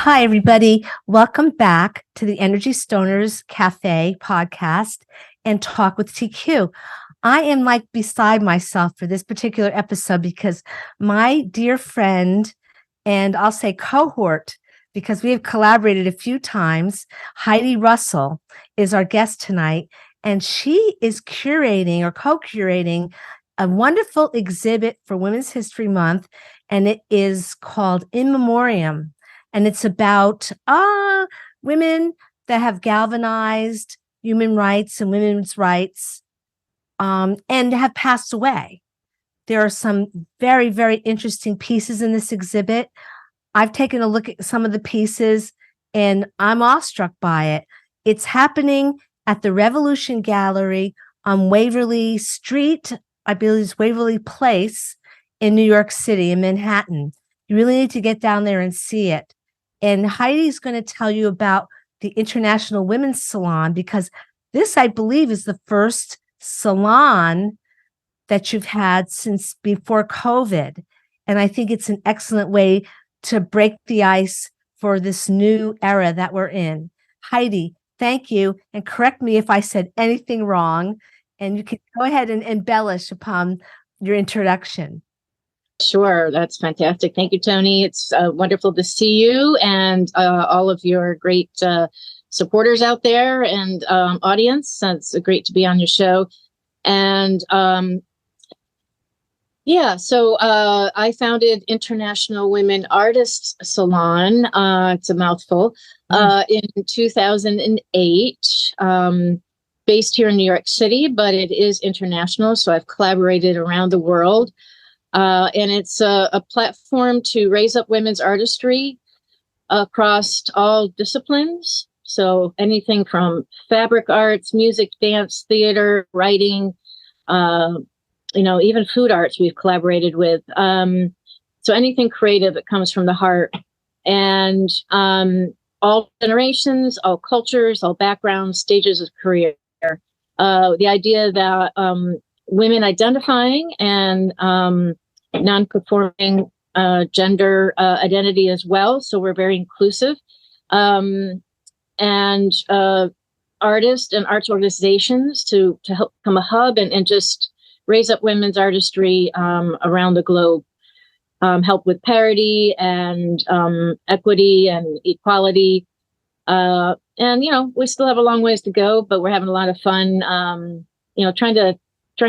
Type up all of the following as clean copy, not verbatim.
Hi, everybody. Welcome back to the Energy Stoners Cafe podcast and Talk with TQ. I am like beside myself for this particular episode because my dear friend, and I'll say cohort, because we have collaborated a few times, Heidi Russell is our guest tonight, and she is curating or co-curating a wonderful exhibit for Women's History Month, and it is called In Memoriam. And it's about women that have galvanized human rights and women's rights and have passed away. There are some very, very interesting pieces in this exhibit. I've taken a look at some of the pieces and I'm awestruck by it. It's happening at the Revolution Gallery on Waverly Street, I believe it's Waverly Place in New York City, in Manhattan. You really need to get down there and see it. And Heidi's going to tell you about the International Women's Salon, because this, I believe, is the first salon that you've had since before COVID. And I think it's an excellent way to break the ice for this new era that we're in. Heidi, thank you. And correct me if I said anything wrong. And you can go ahead and embellish upon your introduction. Sure. That's fantastic. Thank you, Toni. It's wonderful to see you and all of your great supporters out there and audience. It's great to be on your show. And so I founded International Women Artists Salon. It's a mouthful. In 2008, based here in New York City, but it is international. So I've collaborated around the world. And it's a platform to raise up women's artistry across all disciplines. So anything from fabric arts, music, dance, theater, writing, even food arts we've collaborated with. So anything creative that comes from the heart. And all generations, all cultures, all backgrounds, stages of career. The idea that women identifying and non-conforming gender identity as well. So we're very inclusive. And artists and arts organizations to help become a hub and just raise up women's artistry around the globe. Help with parity and equity and equality. And we still have a long ways to go, but we're having a lot of fun, trying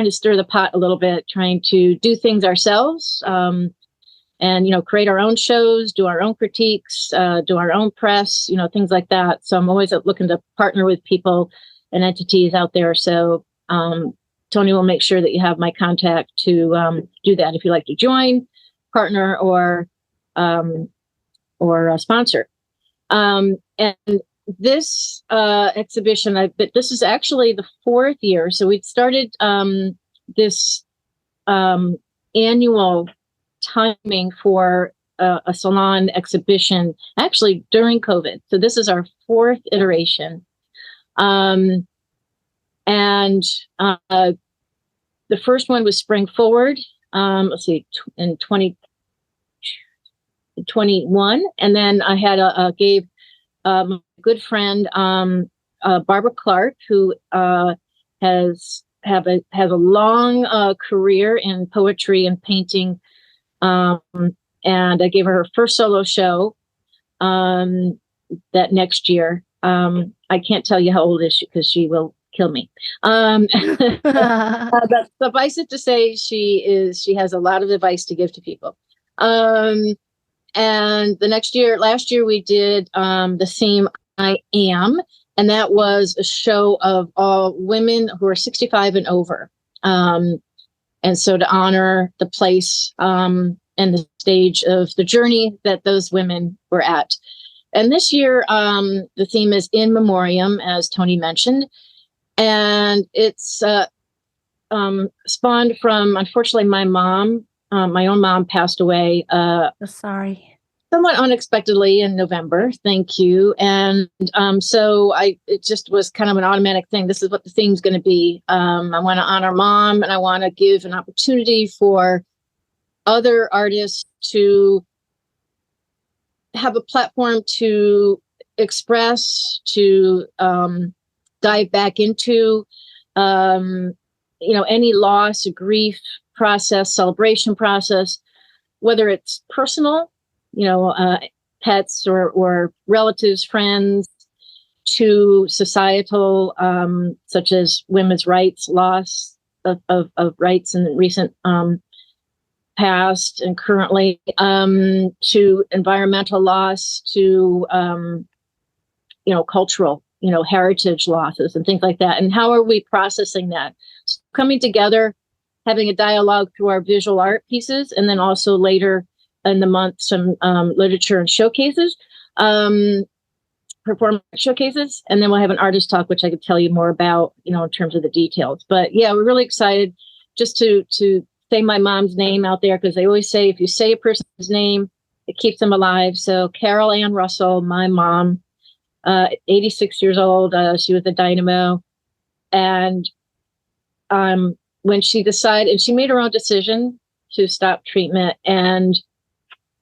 to stir the pot a little bit, trying to do things ourselves, and create our own shows, do our own critiques, do our own press, things like that. So I'm always looking to partner with people and entities out there. So Toni will make sure that you have my contact to do that if you'd like to join, partner, or sponsor. And this exhibition, this is actually the fourth year. So we started this annual timing for a salon exhibition actually during COVID. So this is our fourth iteration. And the first one was Spring Forward, let's see, in 2021. And then I had gave my good friend Barbara Clark, who has a long career in poetry and painting, and I gave her first solo show that next year. I can't tell you how old is she because she will kill me. But suffice it to say, she has a lot of advice to give to people. And last year we did the theme I Am, and that was a show of all women who are 65 and over. And so to honor the place and the stage of the journey that those women were at. And this year, the theme is In Memoriam, as Toni mentioned. And it's spawned from, unfortunately, my mom. My own mom passed away. Sorry. Somewhat unexpectedly in November. Thank you. And so it just was kind of an automatic thing. This is what the theme's going to be. I want to honor mom, and I want to give an opportunity for other artists to have a platform to express, to dive back into, any loss, grief process, celebration process, whether it's personal, pets or relatives, friends, to societal, such as women's rights, loss of rights in the recent past and currently, to environmental loss, to cultural, heritage losses and things like that. And how are we processing that? So coming together, having a dialogue through our visual art pieces, and then also later in the month, some literature and showcases, performance showcases. And then we'll have an artist talk, which I could tell you more about, in terms of the details. But yeah, we're really excited just to say my mom's name out there, because they always say if you say a person's name, it keeps them alive. So Carol Ann Russell, my mom, 86 years old, she was a dynamo. And when she decided, and she made her own decision to stop treatment. And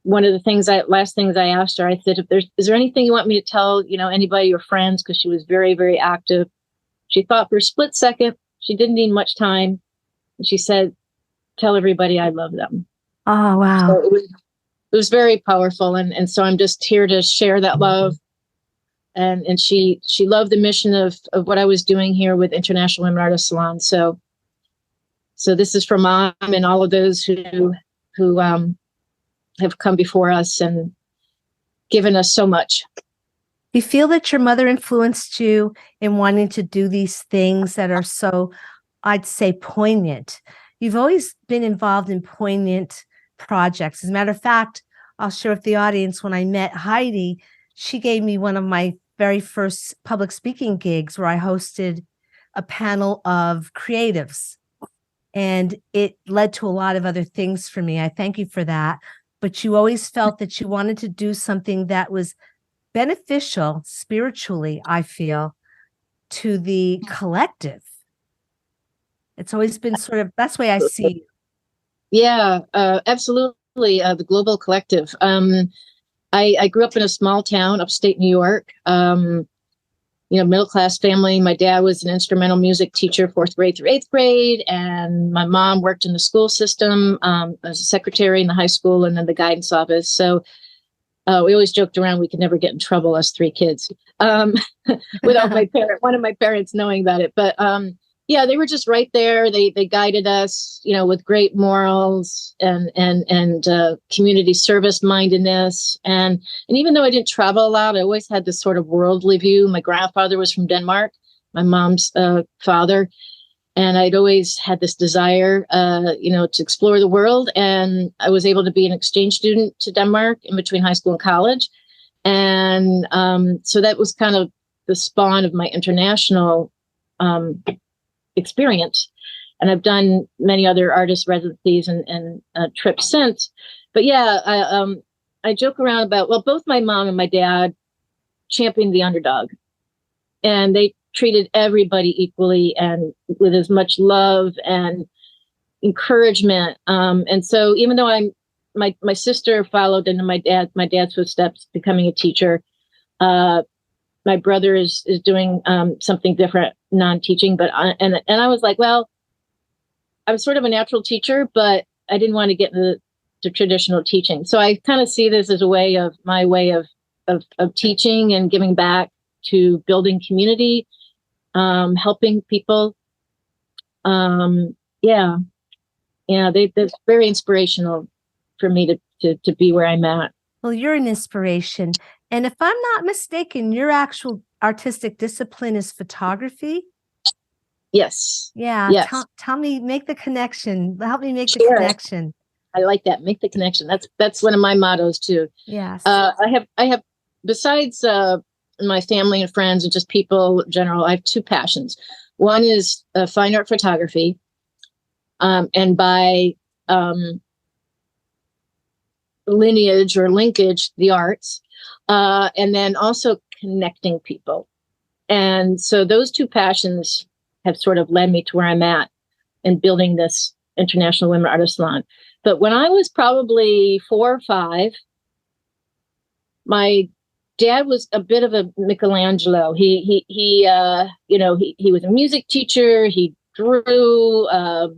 one of the last things I asked her, I said, is there anything you want me to tell, anybody or friends? Because she was very, very active. She thought for a split second. She didn't need much time. And she said, tell everybody I love them. Oh, wow. So it was very powerful. And so I'm just here to share that love. And she loved the mission of what I was doing here with International Women Artists Salon. So this is for Mom and all of those who have come before us and given us so much. You feel that your mother influenced you in wanting to do these things that are so, I'd say, poignant. You've always been involved in poignant projects. As a matter of fact, I'll share with the audience, when I met Heidi, she gave me one of my very first public speaking gigs where I hosted a panel of creatives. And it led to a lot of other things for me. I thank you for that. But you always felt that you wanted to do something that was beneficial spiritually, I feel, to the collective. It's always been sort of, that's the way I see you. Yeah, absolutely. The global collective. I grew up in a small town, upstate New York, middle-class family. My dad was an instrumental music teacher, 4th grade through 8th grade. And my mom worked in the school system as a secretary in the high school and then the guidance office. So we always joked around we could never get in trouble, us 3 kids, without one of my parents knowing about it. But yeah, they were just right there. They guided us, with great morals and community service mindedness. And even though I didn't travel a lot, I always had this sort of worldly view. My grandfather was from Denmark, my mom's father. And I'd always had this desire, to explore the world. And I was able to be an exchange student to Denmark in between high school and college. And so that was kind of the spawn of my international experience. And I've done many other artist residencies and trips since. But yeah, I joke around about, well, both my mom and my dad championed the underdog. And they treated everybody equally and with as much love and encouragement. And so even though my sister followed into my dad's footsteps, becoming a teacher, my brother is doing something different, non-teaching. But I was like, well, I was sort of a natural teacher, but I didn't want to get into the traditional teaching. So I kind of see this as my way of teaching and giving back to building community, helping people. That's very inspirational for me to be where I'm at. Well, you're an inspiration. And if I'm not mistaken, your actual artistic discipline is photography. Yes. Yeah. Yes. Tell me, make the connection. Help me make Sure. the connection. I like that. Make the connection. That's one of my mottos too. Yes. I have, besides my family and friends and just people in general, I have 2 passions. One is fine art photography. And by lineage or linkage, the arts. And then also connecting people. And so those 2 passions have sort of led me to where I'm at in building this International Women Artists Salon. But when I was probably 4 or 5, my dad was a bit of a Michelangelo. He was a music teacher. He drew.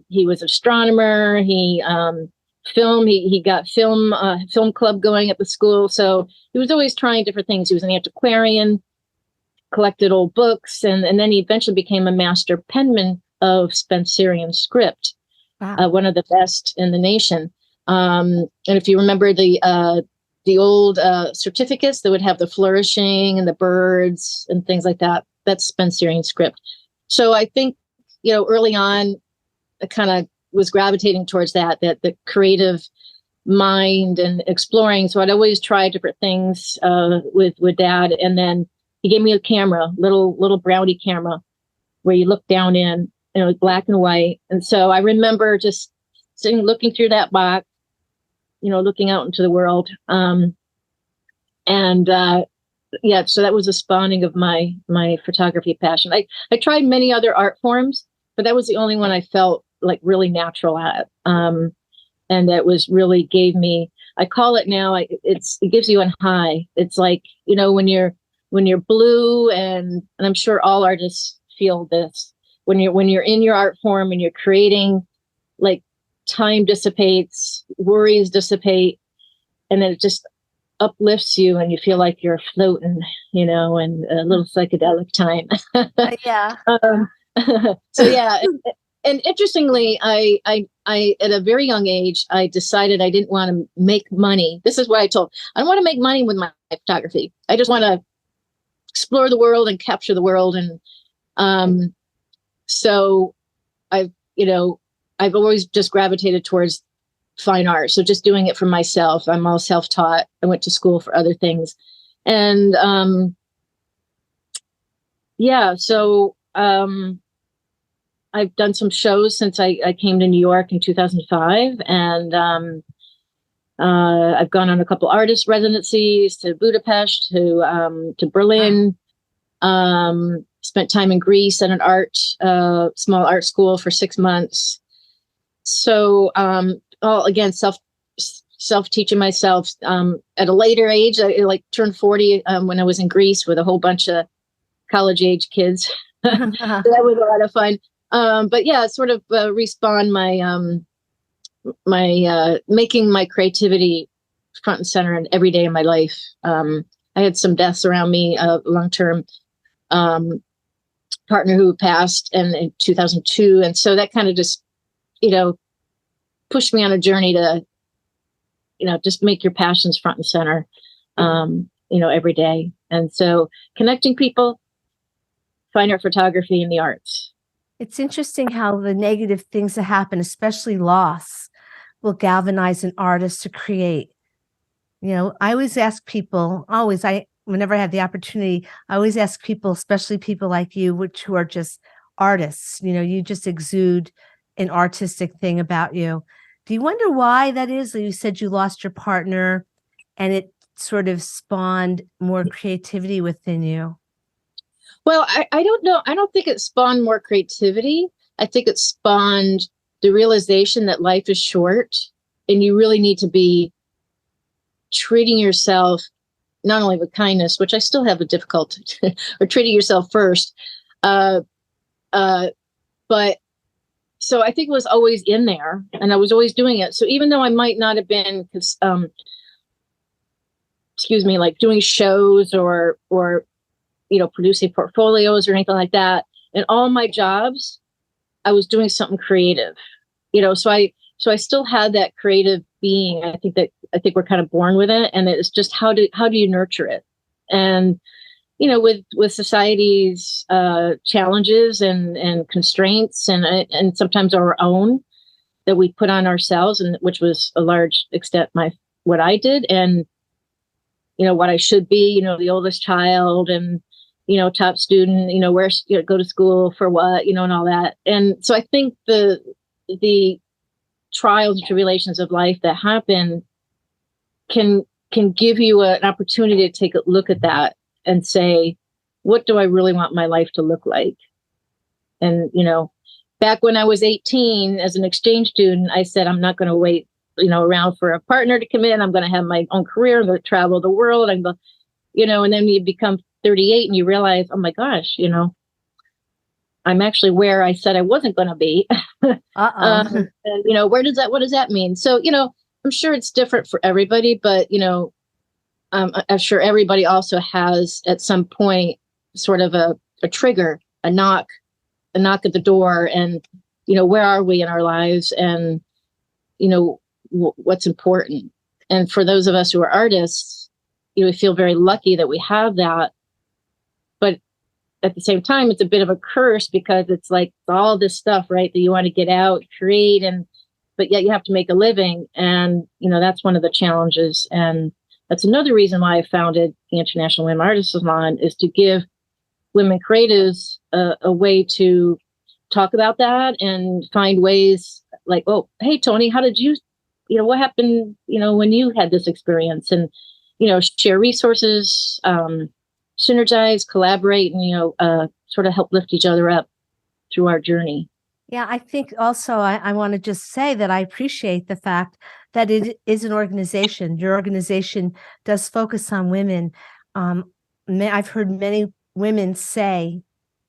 He was an astronomer. He he got film club going at the school. So he was always trying different things. He was an antiquarian, collected old books, and then he eventually became a master penman of Spencerian script. Wow. One of the best in the nation. And if you remember the old certificates that would have the flourishing and the birds and things like that, that's Spencerian script. So I think, early on, I kind of was gravitating towards that the creative mind and exploring. So I'd always try different things with Dad. And then he gave me a camera, little brownie camera, where you look down in, black and white. And so I remember just sitting, looking through that box, looking out into the world. So that was the spawning of my photography passion. I tried many other art forms, but that was the only one I felt like really natural at. And that was really gave me, I call it now, it gives you a high. It's like, when you're blue, and I'm sure all artists feel this, when you're in your art form and you're creating, like, time dissipates, worries dissipate, and then it just uplifts you and you feel like you're floating, and a little psychedelic time. Yeah. So yeah. And interestingly, I at a very young age, I decided I didn't want to make money. This is what I don't want to make money with my photography. I just want to explore the world and capture the world. And so I've always just gravitated towards fine art. So just doing it for myself. I'm all self-taught. I went to school for other things. And so I've done some shows since I came to New York in 2005. And I've gone on a couple artist residencies to Budapest, to Berlin. Spent time in Greece at an small art school for 6 months. So, again, self-teaching myself, at a later age. I turned 40, when I was in Greece with a whole bunch of college age kids. That was a lot of fun. But yeah, sort of, respawn my making my creativity front and center in every day of my life. I had some deaths around me, long-term, partner who passed in 2002. And so that kind of just, pushed me on a journey to, just make your passions front and center, every day. And so connecting people, fine art photography, and the arts. It's interesting how the negative things that happen, especially loss, will galvanize an artist to create. I always ask people, whenever I have the opportunity, I always ask people, especially people like you, who are just artists, you just exude an artistic thing about you. Do you wonder why that is? You said you lost your partner and it sort of spawned more creativity within you. Well, I don't know. I don't think it spawned more creativity. I think it spawned the realization that life is short and you really need to be treating yourself not only with kindness, which I still have a difficulty, or treating yourself first. But so I think it was always in there and I was always doing it. So even though I might not have been, like doing shows or producing portfolios or anything like that, in all my jobs, I was doing something creative, so I still had that creative being. I think we're kind of born with it, and it's just how do you nurture it? And with society's challenges and constraints and sometimes our own that we put on ourselves, and which was a large extent what I did, and what I should be, the oldest child and top student, where go to school for what, and all that. And so I think the trials and tribulations of life that happen can give you an opportunity to take a look at that and say, what do I really want my life to look like? And, back when I was 18 as an exchange student, I said, I'm not going to wait around for a partner to come in. I'm going to have my own career. I'm going to travel the world. And then you become 38 and you realize, oh my gosh, I'm actually where I said I wasn't going to be. Uh-oh. And, what does that mean? So, I'm sure it's different for everybody, but, I'm sure everybody also has at some point sort of a trigger, a knock at the door, and, where are we in our lives, and, what's important. And for those of us who are artists, we feel very lucky that we have that. But at the same time, it's a bit of a curse because it's like all this stuff, right, that you want to get out, create, but yet you have to make a living. And, that's one of the challenges. And that's another reason why I founded the International Women Artists Salon, is to give women creatives a way to talk about that and find ways like, oh, hey, Toni, how did you, what happened, when you had this experience, and, share resources, synergize, collaborate, and, sort of help lift each other up through our journey. Yeah, I think also I want to just say that I appreciate the fact that it is an organization. Your organization does focus on women. I've heard many women say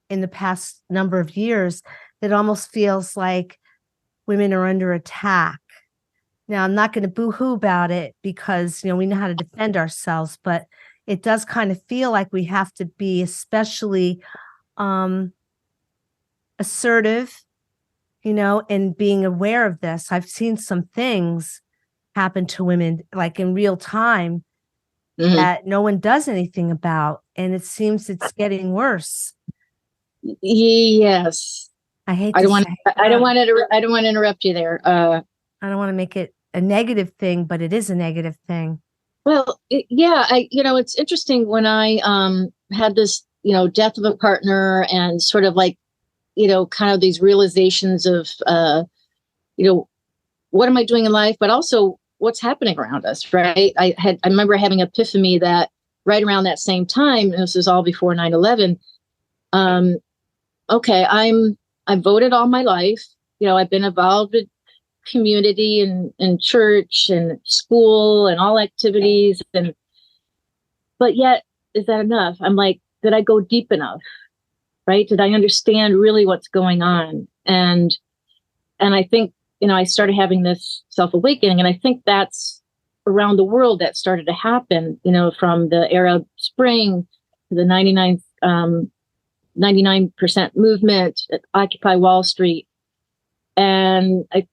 in the past number of years that it almost feels like women are under attack. Now, I'm not going to boo-hoo about it because, we know how to defend ourselves, but it does kind of feel like we have to be especially assertive, and being aware of this. I've seen some things happen to women like in real time that no one does anything about. And it seems it's getting worse. Yes. I hate to say. I don't want to interrupt you there. I don't want to make it a negative thing, but it is a negative thing. Well, it's interesting when I had this, death of a partner, and sort of like, kind of these realizations of, what am I doing in life, but also what's happening around us, right? I remember having an epiphany that right around that same time, and this is all before 9/11. Okay, I voted all my life. I've been involved with community and church and school and all activities, but yet, is that enough? I'm like, did I go deep enough? Right? Did I understand really what's going on? And I think, I started having this self-awakening, and I think that's around the world that started to happen, from the Arab Spring to the 99% movement at Occupy Wall Street. And I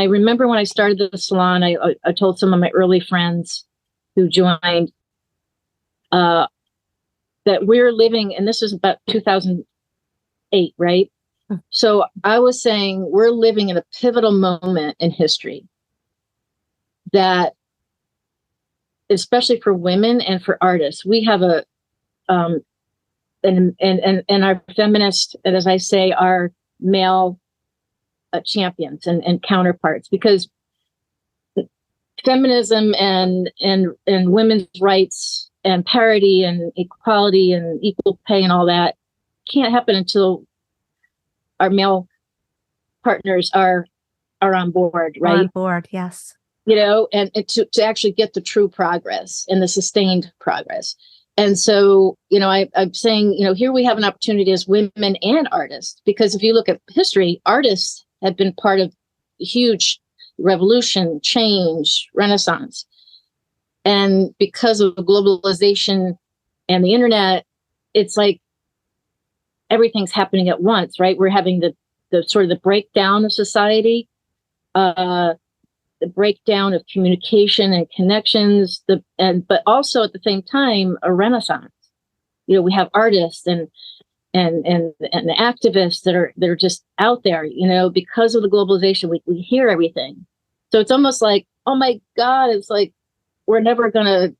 remember when I started the salon, I told some of my early friends who joined that we're living, and this was about 2008, right? So I was saying we're living in a pivotal moment in history that, especially for women and for artists, we have and our feminists, and as I say, our male champions and counterparts, because feminism and women's rights and parity and equality and equal pay and all that can't happen until our male partners are on board, right? On board, yes. And to actually get the true progress and the sustained progress. And so, I'm saying, here we have an opportunity as women and artists, because if you look at history, artists have been part of huge revolution, change, renaissance. And because of globalization and the internet, it's like everything's happening at once, right? We're having the sort of the breakdown of society, the breakdown of communication and connections, but also at the same time, a renaissance. We have artists and activists that are just out there, because of the globalization, we hear everything. So it's almost like, oh my God, it's like we're never going to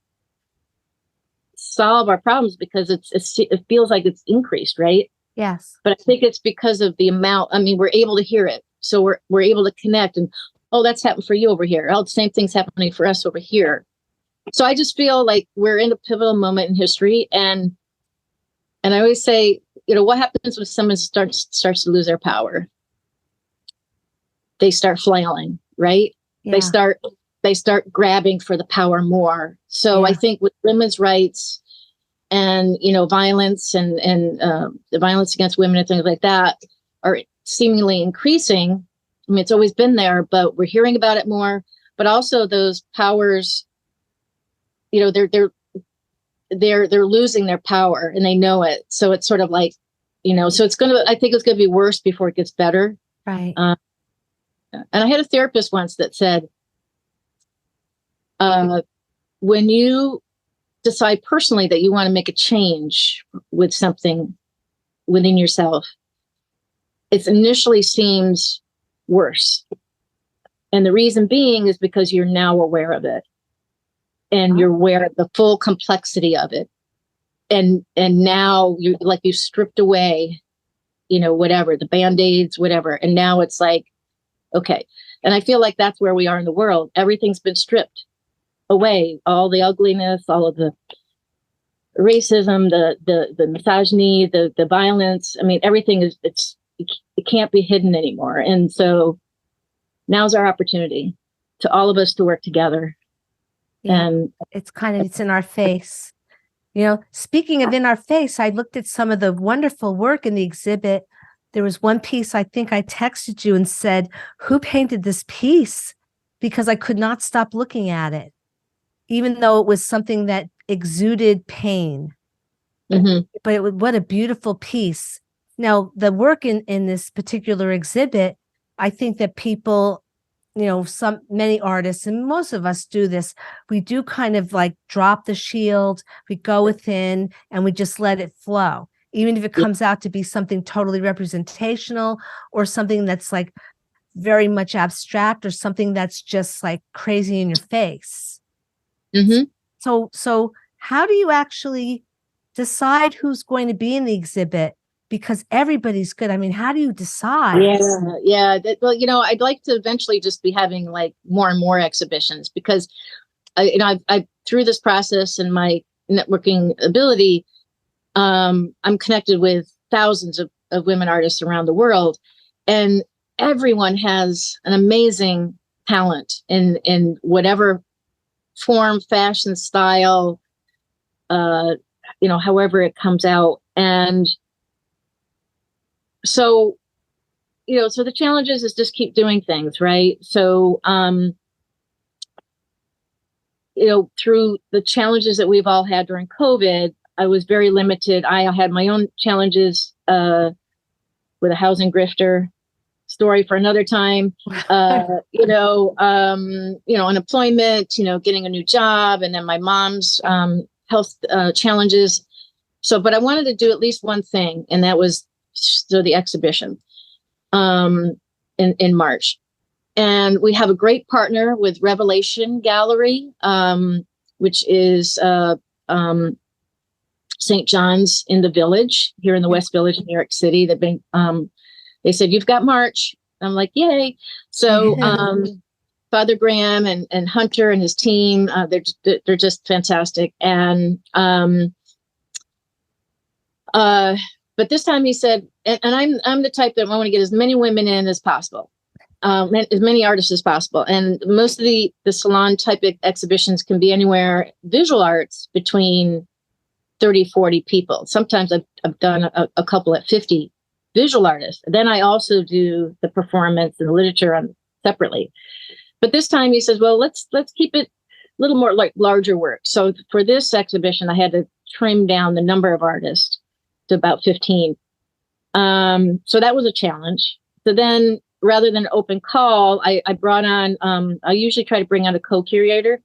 solve our problems because it feels like it's increased, right? Yes. But I think it's because of the amount. I mean, we're able to hear it. So we're able to connect, and, oh, that's happened for you over here. Oh, the same thing's happening for us over here. So I just feel like we're in a pivotal moment in history. And I always say, what happens when someone starts to lose their power? They start flailing, right? Yeah. they start grabbing for the power more. So I think with women's rights and, violence and the violence against women and things like that are seemingly increasing. I mean, it's always been there, but we're hearing about it more. But also those powers, they're losing their power and they know it. So it's sort of like, so I think it's going to be worse before it gets better. Right. And I had a therapist once that said, when you decide personally that you want to make a change with something within yourself, it initially seems worse. And the reason being is because you're now aware of it and you're aware of the full complexity of it. And now you've stripped away, whatever, the Band-Aids, whatever. And now it's like, okay. And I feel like that's where we are in the world. Everything's been stripped away, all the ugliness, all of the racism, the misogyny, the violence. I mean, everything it can't be hidden anymore. And so now's our opportunity to all of us to work together. Yeah. And it's in our face. Speaking of in our face, I looked at some of the wonderful work in the exhibit. There was one piece, I think I texted you and said, who painted this piece? Because I could not stop looking at it, even though it was something that exuded pain. Mm-hmm. But what a beautiful piece. Now, the work in this particular exhibit, I think that people, many artists, and most of us do this, we do kind of like drop the shield, we go within and we just let it flow. Even if it comes out to be something totally representational or something that's like very much abstract or something that's just like crazy in your face. Mm-hmm. So how do you actually decide who's going to be in the exhibit? Because everybody's good. I mean, how do you decide? Yeah. Well, I'd like to eventually just be having like more and more exhibitions because, I through this process and my networking ability, I'm connected with thousands of women artists around the world, and everyone has an amazing talent in whatever form, fashion, style, however it comes out. And so, so the challenge is just keep doing things, right? So, through the challenges that we've all had during COVID, I was very limited. I had my own challenges with a housing grifter, story for another time. Unemployment, getting a new job, and then my mom's health challenges. So, but I wanted to do at least one thing, and that was the exhibition in March. And we have a great partner with Revelation Gallery, which is St. John's in the Village here in the West Village in New York City. They said, you've got March. I'm like, yay. So Father Graham and Hunter and his team, they're just fantastic. And but this time he said, and I'm the type that I want to get as many women in as possible, as many artists as possible. And most of the salon type of exhibitions can be anywhere, visual arts, between 30, 40 people. Sometimes I've done a couple at 50 visual artists. Then I also do the performance and the literature separately. But this time he says, well, let's keep it a little more like larger work. So for this exhibition, I had to trim down the number of artists to about 15. So that was a challenge. So then rather than open call, I brought on, I usually try to bring on a co-curator.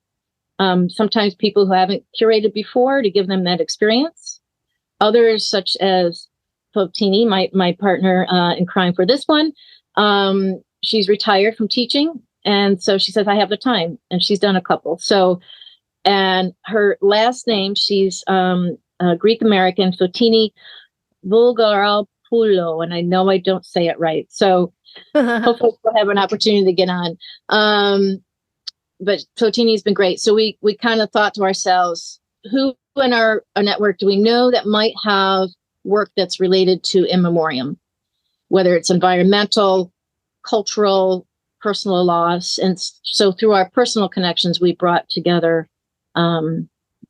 Sometimes people who haven't curated before, to give them that experience. Others, such as Toni, my partner in crime for this one, she's retired from teaching. And so she says, I have the time. And she's done a couple. So, and her last name, she's Greek American, so Toni Vulgaropoulo. And I know I don't say it right. So hopefully we'll have an opportunity to get on. But Totini's been great. So we kind of thought to ourselves, who in our network do we know that might have work that's related to in memoriam, whether it's environmental, cultural, personal loss. And so through our personal connections, we brought together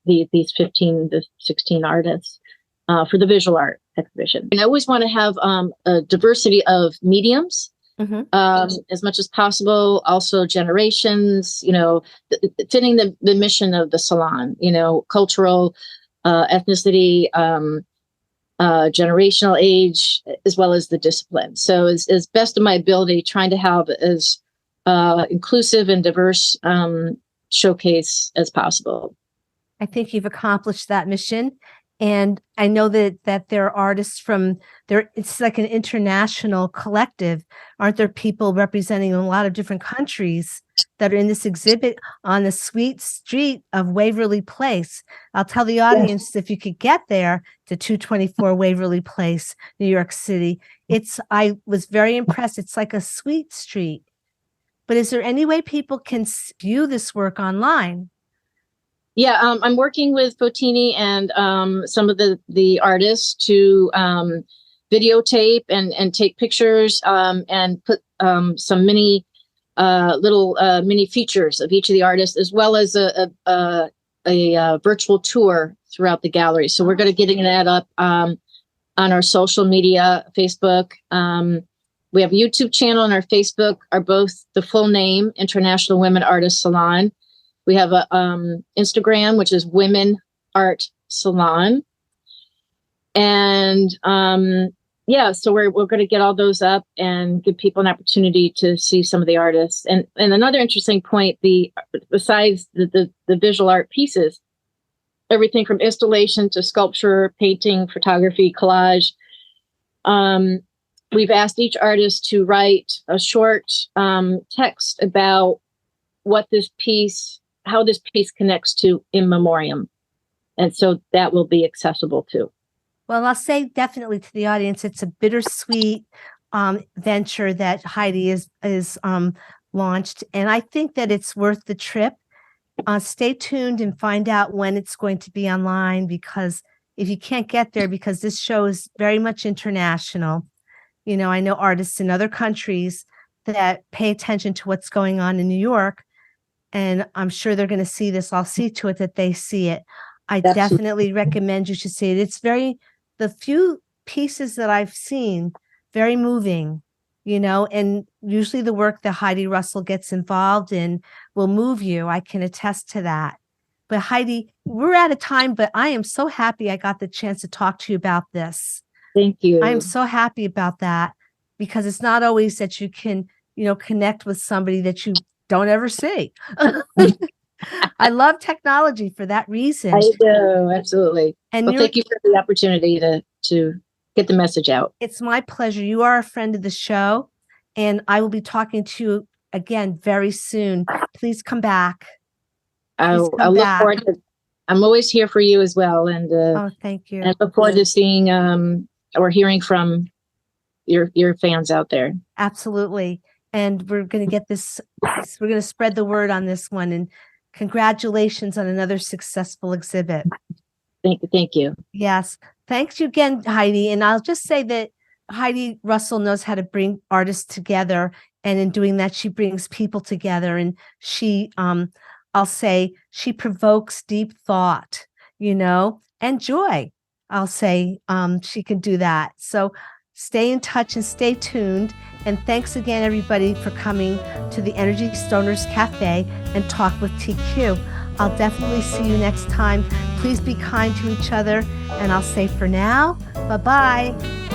these 15 to 16 artists for the visual art exhibition. And I always want to have a diversity of mediums. As much as possible, also generations, fitting the mission of the salon, cultural, ethnicity, generational age, as well as the discipline. So as best of my ability, trying to have as inclusive and diverse showcase as possible. I think you've accomplished that mission. And I know that there are artists from there. It's like an international collective. Aren't there people representing a lot of different countries that are in this exhibit on the sweet street of Waverly Place? I'll tell the audience, if you could get there to 224 Waverly Place, New York City, I was very impressed. It's like a sweet street. But is there any way people can view this work online? Yeah, I'm working with Fotini and some of the artists to videotape and take pictures and put some mini features of each of the artists, as well as a virtual tour throughout the gallery. So we're going to getting that up on our social media, Facebook. We have a YouTube channel and our Facebook are both the full name, International Women Artists Salon. We have a Instagram, which is Women Art Salon. And so we're going to get all those up and give people an opportunity to see some of the artists. And another interesting point, besides the visual art pieces, everything from installation to sculpture, painting, photography, collage, we've asked each artist to write a short text about how this piece connects to in memoriam. And so that will be accessible too. Well, I'll say definitely to the audience, it's a bittersweet venture that Heidi is launched. And I think that it's worth the trip. Stay tuned and find out when it's going to be online, because if you can't get there, because this show is very much international. I know artists in other countries that pay attention to what's going on in New York. And I'm sure they're going to see this. I'll see to it that they see it. I definitely recommend you should see it. It's the few pieces that I've seen, very moving, and usually the work that Heidi Russell gets involved in will move you. I can attest to that. But Heidi, we're out of time, but I am so happy I got the chance to talk to you about this. Thank you. I am so happy about that, because it's not always that you can, connect with somebody that you don't ever see. I love technology for that reason. I do, absolutely. And thank you for the opportunity to get the message out. It's my pleasure. You are a friend of the show, and I will be talking to you again very soon. Please come back. I'll look forward to. I'm always here for you as well, and thank you. And I look forward to seeing or hearing from your fans out there. Absolutely. And we're going to get this, we're going to spread the word on this one. And congratulations on another successful exhibit. Thank you. Yes. Thanks you again, Heidi. And I'll just say that Heidi Russell knows how to bring artists together. And in doing that, she brings people together. And she, I'll say, she provokes deep thought, and joy. I'll say she can do that. So stay in touch and stay tuned. And thanks again, everybody, for coming to the Energy Stoners Cafe and Talk with TQ. I'll definitely see you next time. Please be kind to each other. And I'll say for now, bye-bye.